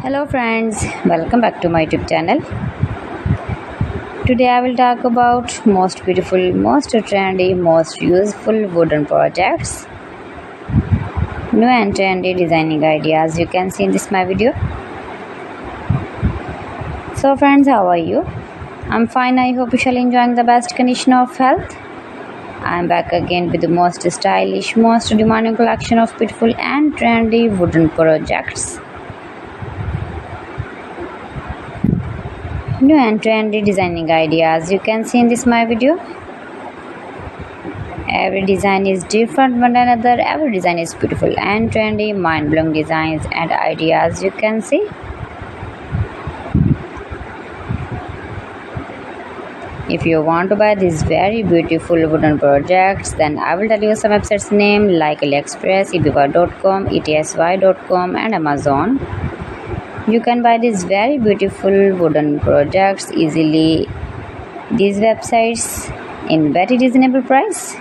Hello friends, welcome back to my YouTube channel. Today I will talk about most beautiful, most trendy, most useful wooden projects. New and trendy designing ideas you can see in this my video. So friends, how are you? I'm fine. I hope you shall enjoying the best condition of health. I'm back again with the most stylish, most demanding collection of beautiful and trendy wooden projects. New and trendy designing ideas you can see in this my video. Every design is different one another. Every design is beautiful and trendy, mind-blowing designs and ideas you can see. If you want to buy these very beautiful wooden projects, then I will tell you some websites name like AliExpress, eBay.com, etsy.com and Amazon. You can buy these very beautiful wooden projects easily. These websites in very reasonable price.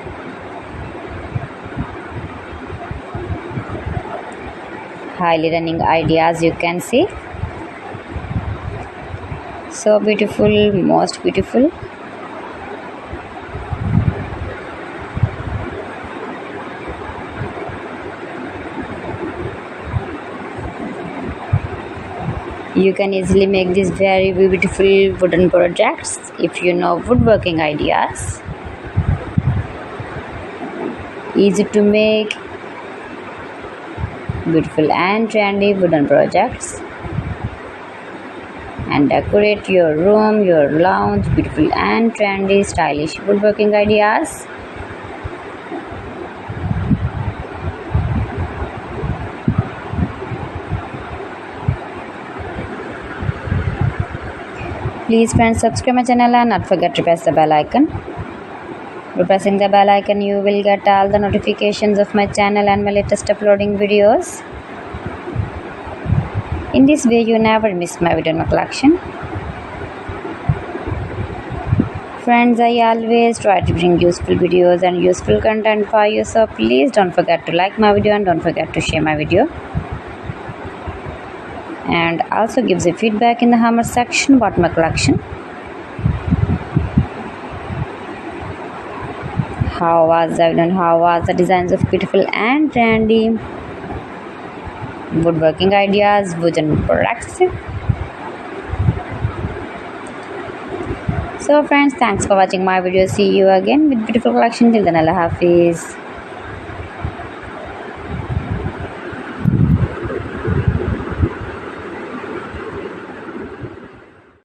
Highly running ideas you can see. So beautiful, most beautiful. You can easily make these very beautiful wooden projects if you know woodworking ideas. Easy to make beautiful and trendy wooden projects and decorate your room, your lounge, beautiful and trendy stylish woodworking ideas. Please friends, subscribe my channel and not forget to press the bell icon. By pressing the bell icon, you will get all the notifications of my channel and my latest uploading videos. In this way, you never miss my video in my collection. Friends, I always try to bring useful videos and useful content for you, so please don't forget to like my video and don't forget to share my video. And also gives a feedback in the comment section about my collection. How was I done? How was the designs of beautiful and trendy woodworking ideas, wooden products? So friends, thanks for watching my video. See you again with beautiful collection. Till then, Allah Hafiz.